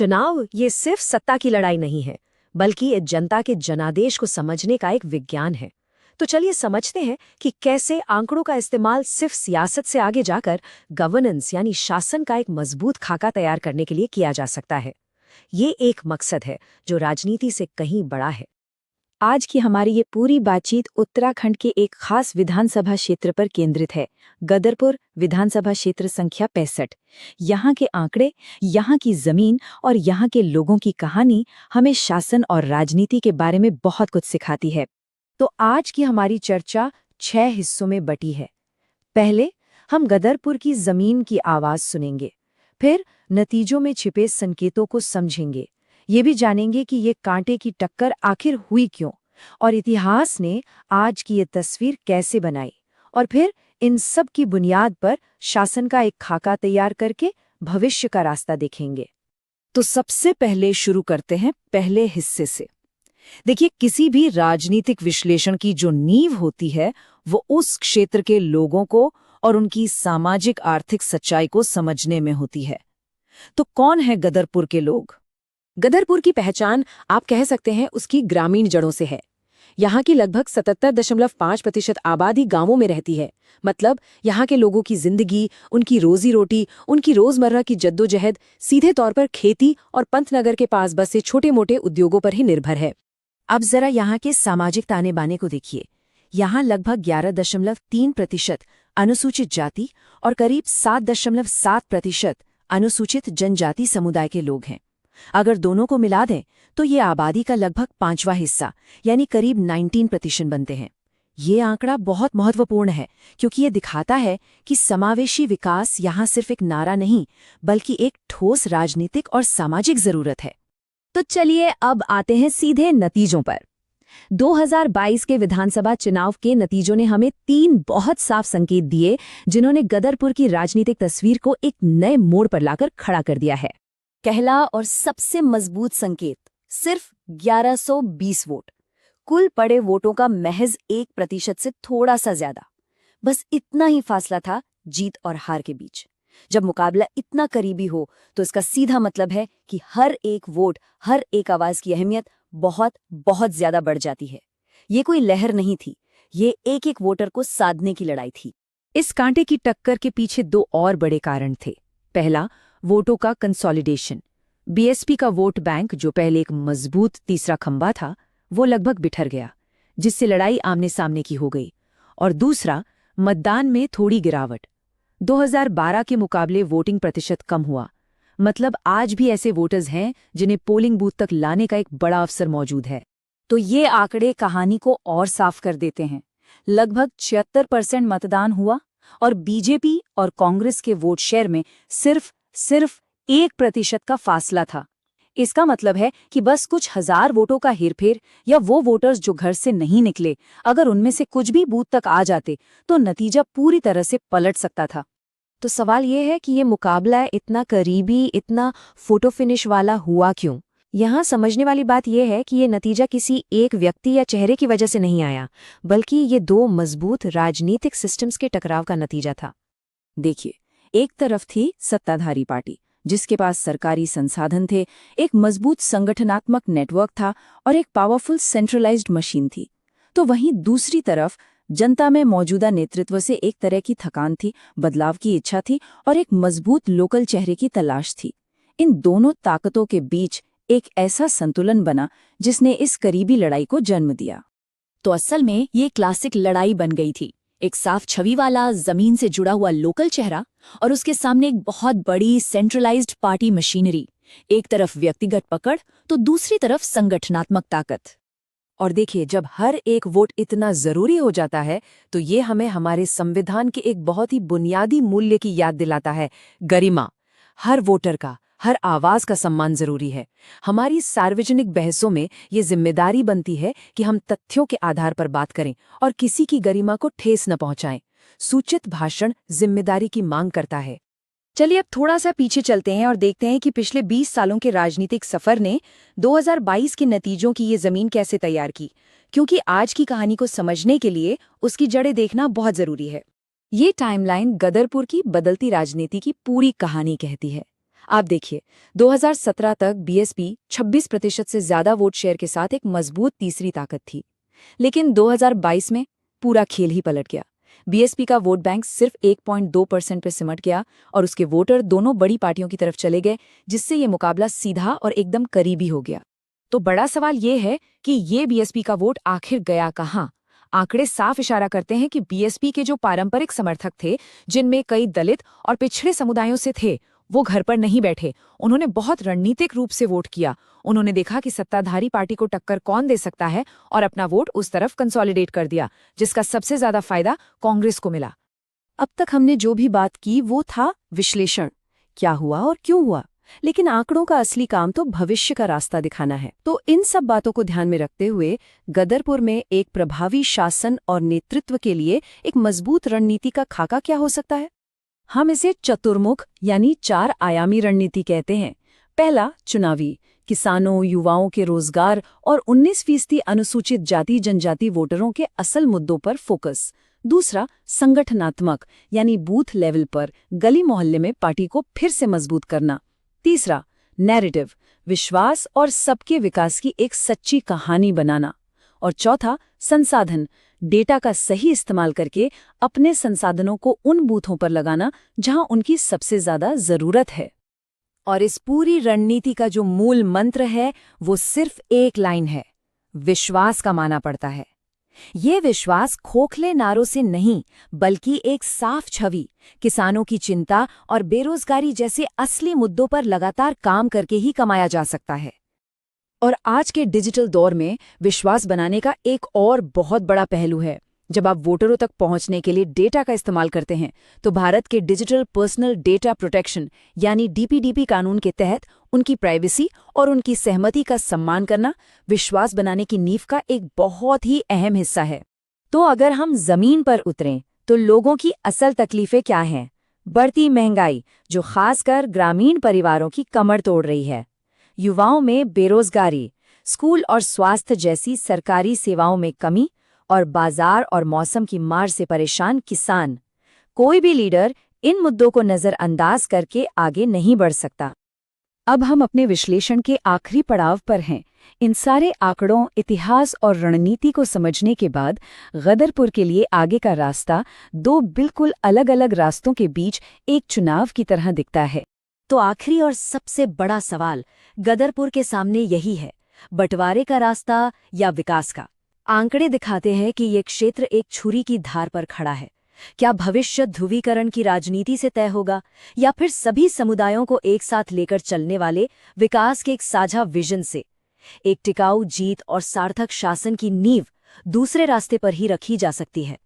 चुनाव ये सिर्फ सत्ता की लड़ाई नहीं है, बल्कि ये जनता के जनादेश को समझने का एक विज्ञान है। तो चलिए समझते हैं कि कैसे आंकड़ों का इस्तेमाल सिर्फ सियासत से आगे जाकर गवर्नेंस यानी शासन का एक मजबूत खाका तैयार करने के लिए किया जा सकता है। ये एक मकसद है जो राजनीति से कहीं बड़ा है। आज की हमारी ये पूरी बातचीत उत्तराखंड के एक खास विधानसभा क्षेत्र पर केंद्रित है, गदरपुर विधानसभा क्षेत्र संख्या 65। यहाँ के आंकड़े, यहाँ की जमीन और यहाँ के लोगों की कहानी हमें शासन और राजनीति के बारे में बहुत कुछ सिखाती है। तो आज की हमारी चर्चा 6 हिस्सों में बटी है। पहले हम गदरपुर की जमीन की आवाज सुनेंगे, फिर नतीजों में छिपे संकेतों को समझेंगे, ये भी जानेंगे कि ये कांटे की टक्कर आखिर हुई क्यों और इतिहास ने आज की ये तस्वीर कैसे बनाई, और फिर इन सब की बुनियाद पर शासन का एक खाका तैयार करके भविष्य का रास्ता देखेंगे। तो सबसे पहले शुरू करते हैं पहले हिस्से से। देखिए, किसी भी राजनीतिक विश्लेषण की जो नींव होती है वो उस क्षेत्र के लोगों को और उनकी सामाजिक आर्थिक सच्चाई को समझने में होती है। तो कौन है गदरपुर के लोग? गदरपुर की पहचान आप कह सकते हैं उसकी ग्रामीण जड़ों से है। यहाँ की लगभग 77.5% आबादी गांवों में रहती है। मतलब यहाँ के लोगों की जिंदगी, उनकी रोजी रोटी, उनकी रोजमर्रा की जद्दोजहद सीधे तौर पर खेती और पंतनगर के पास बसे छोटे मोटे उद्योगों पर ही निर्भर है। अब जरा यहाँ के सामाजिक ताने बाने को देखिए। यहाँ लगभग 11.3% अनुसूचित जाति और करीब 7.7% अनुसूचित जनजाति समुदाय के लोग हैं। अगर दोनों को मिला दें तो ये आबादी का लगभग 5वां हिस्सा यानी करीब 19% बनते हैं। ये आंकड़ा बहुत महत्वपूर्ण है क्योंकि ये दिखाता है कि समावेशी विकास यहाँ सिर्फ एक नारा नहीं, बल्कि एक ठोस राजनीतिक और सामाजिक जरूरत है। तो चलिए अब आते हैं सीधे नतीजों पर। 2022 के विधानसभा चुनाव के नतीजों ने हमें 3 बहुत साफ संकेत दिए, जिन्होंने गदरपुर की राजनीतिक तस्वीर को एक नए मोड़ पर लाकर खड़ा कर दिया है। पहला और सबसे मजबूत संकेत, सिर्फ 1120 वोट। कुल पड़े वोटों का महज 1% से थोड़ा सा ज्यादा। बस इतना ही फासला था जीत और हार के बीच। जब मुकाबला इतना करीबी हो तो इसका सीधा मतलब है कि हर एक वोट, हर एक आवाज की अहमियत बहुत बहुत ज्यादा बढ़ जाती है। ये कोई लहर नहीं थी, ये एक एक वोटर को साधने की लड़ाई थी। इस कांटे की टक्कर के पीछे 2 और बड़े कारण थे। पहला, वोटों का कंसोलिडेशन। बीएसपी का वोट बैंक, जो पहले एक मजबूत तीसरा खंबा था, वो लगभग बिखर गया, जिससे लड़ाई आमने सामने की हो गई। और दूसरा, मतदान में थोड़ी गिरावट। 2012 के मुकाबले वोटिंग प्रतिशत कम हुआ। मतलब आज भी ऐसे वोटर्स हैं जिन्हें पोलिंग बूथ तक लाने का एक बड़ा अवसर मौजूद है। तो ये आंकड़े कहानी को और साफ कर देते हैं। लगभग 76% मतदान हुआ और बीजेपी और कांग्रेस के वोट शेयर में सिर्फ 1% का फासला था। इसका मतलब है कि बस कुछ हजार वोटों का हेरफेर या वो वोटर्स जो घर से नहीं निकले, अगर उनमें से कुछ भी बूथ तक आ जाते तो नतीजा पूरी तरह से पलट सकता था। तो सवाल ये है कि ये मुकाबला इतना करीबी, इतना फोटो फिनिश वाला हुआ क्यों? यहाँ समझने वाली बात यह है कि ये नतीजा किसी एक व्यक्ति या चेहरे की वजह से नहीं आया, बल्कि ये 2 मजबूत राजनीतिक सिस्टम्स के टकराव का नतीजा था। देखिए, एक तरफ थी सत्ताधारी पार्टी, जिसके पास सरकारी संसाधन थे, एक मजबूत संगठनात्मक नेटवर्क था और एक पावरफुल सेंट्रलाइज्ड मशीन थी। तो वहीं दूसरी तरफ जनता में मौजूदा नेतृत्व से एक तरह की थकान थी, बदलाव की इच्छा थी और एक मजबूत लोकल चेहरे की तलाश थी। इन दोनों ताकतों के बीच एक ऐसा संतुलन बना जिसने इस करीबी लड़ाई को जन्म दिया। तो असल में ये क्लासिक लड़ाई बन गई थी। एक साफ छवि वाला, जमीन से जुड़ा हुआ लोकल चेहरा और उसके सामने एक बहुत बड़ी सेंट्रलाइज्ड पार्टी मशीनरी। एक तरफ व्यक्तिगत पकड़ तो दूसरी तरफ संगठनात्मक ताकत। और देखिए, जब हर एक वोट इतना जरूरी हो जाता है तो ये हमें हमारे संविधान के एक बहुत ही बुनियादी मूल्य की याद दिलाता है, गरिमा। हर वोटर का, हर आवाज का सम्मान जरूरी है। हमारी सार्वजनिक बहसों में ये जिम्मेदारी बनती है कि हम तथ्यों के आधार पर बात करें और किसी की गरिमा को ठेस न पहुंचाएं। सूचित भाषण जिम्मेदारी की मांग करता है। चलिए अब थोड़ा सा पीछे चलते हैं और देखते हैं कि पिछले 20 सालों के राजनीतिक सफर ने 2022 के नतीजों की ये जमीन कैसे तैयार की, क्योंकि आज की कहानी को समझने के लिए उसकी जड़ें देखना बहुत जरूरी है। ये टाइमलाइन गदरपुर की बदलती राजनीति की पूरी कहानी कहती है। आप देखिए, 2017 तक बीएसपी 26% से ज्यादा वोट शेयर के साथ एक मजबूत तीसरी ताकत थी। लेकिन 2022 में पूरा खेल ही पलट गया। बीएसपी का वोट बैंक सिर्फ 1.2% पे सिमट गया और उसके वोटर दोनों बड़ी पार्टियों की तरफ चले गए, जिससे ये मुकाबला सीधा और एकदम करीबी हो गया। तो बड़ा सवाल ये है कि ये बीएसपी का वोट आखिर गया कहाँ? आंकड़े साफ इशारा करते हैं कि बीएसपी के जो पारंपरिक समर्थक थे, जिनमें कई दलित और पिछड़े समुदायों से थे, वो घर पर नहीं बैठे। उन्होंने बहुत रणनीतिक रूप से वोट किया। उन्होंने देखा कि सत्ताधारी पार्टी को टक्कर कौन दे सकता है और अपना वोट उस तरफ कंसोलिडेट कर दिया, जिसका सबसे ज्यादा फायदा कांग्रेस को मिला। अब तक हमने जो भी बात की वो था विश्लेषण, क्या हुआ और क्यों हुआ। लेकिन आंकड़ों का असली काम तो भविष्य का रास्ता दिखाना है। तो इन सब बातों को ध्यान में रखते हुए गदरपुर में एक प्रभावी शासन और नेतृत्व के लिए एक मजबूत रणनीति का खाका क्या हो सकता है? हम इसे चतुर्मुख यानी 4 आयामी रणनीति कहते हैं। पहला, चुनावी, किसानों, युवाओं के रोजगार और 19% अनुसूचित जाति जनजाति वोटरों के असल मुद्दों पर फोकस। दूसरा, संगठनात्मक, यानी बूथ लेवल पर गली मोहल्ले में पार्टी को फिर से मजबूत करना। तीसरा, नैरेटिव, विश्वास और सबके विकास की एक सच्ची कहानी बनाना। और चौथा, संसाधन, डेटा का सही इस्तेमाल करके अपने संसाधनों को उन बूथों पर लगाना जहां उनकी सबसे ज्यादा जरूरत है। और इस पूरी रणनीति का जो मूल मंत्र है वो सिर्फ एक लाइन है, विश्वास का माना पड़ता है। ये विश्वास खोखले नारों से नहीं, बल्कि एक साफ छवि, किसानों की चिंता और बेरोजगारी जैसे असली मुद्दों पर लगातार काम करके ही कमाया जा सकता है। और आज के डिजिटल दौर में विश्वास बनाने का एक और बहुत बड़ा पहलू है। जब आप वोटरों तक पहुंचने के लिए डेटा का इस्तेमाल करते हैं, तो भारत के डिजिटल पर्सनल डेटा प्रोटेक्शन यानी डीपीडीपी कानून के तहत उनकी प्राइवेसी और उनकी सहमति का सम्मान करना विश्वास बनाने की नींव का एक बहुत ही अहम हिस्सा है। तो अगर हम जमीन पर उतरें तो लोगों की असल तकलीफें क्या हैं? बढ़ती महंगाई, जो खासकर ग्रामीण परिवारों की कमर तोड़ रही है, युवाओं में बेरोजगारी, स्कूल और स्वास्थ्य जैसी सरकारी सेवाओं में कमी और बाजार और मौसम की मार से परेशान किसान। कोई भी लीडर इन मुद्दों को नजरअंदाज करके आगे नहीं बढ़ सकता। अब हम अपने विश्लेषण के आखिरी पड़ाव पर हैं। इन सारे आंकड़ों, इतिहास और रणनीति को समझने के बाद गदरपुर के लिए आगे का रास्ता 2 बिल्कुल अलग-अलग रास्तों के बीच एक चुनाव की तरह दिखता है। तो आखिरी और सबसे बड़ा सवाल गदरपुर के सामने यही है, बंटवारे का रास्ता या विकास का? आंकड़े दिखाते हैं कि ये क्षेत्र एक छुरी की धार पर खड़ा है। क्या भविष्य ध्रुवीकरण की राजनीति से तय होगा, या फिर सभी समुदायों को एक साथ लेकर चलने वाले विकास के एक साझा विजन से? एक टिकाऊ जीत और सार्थक शासन की नींव दूसरे रास्ते पर ही रखी जा सकती है।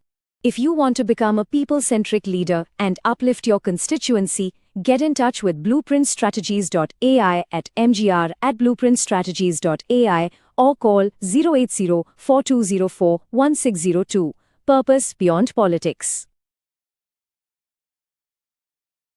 If you want to become a people-centric leader and uplift your constituency, get in touch with blueprintstrategies.ai at mgr@blueprintstrategies.ai or call 080-4204-1602. Purpose Beyond Politics.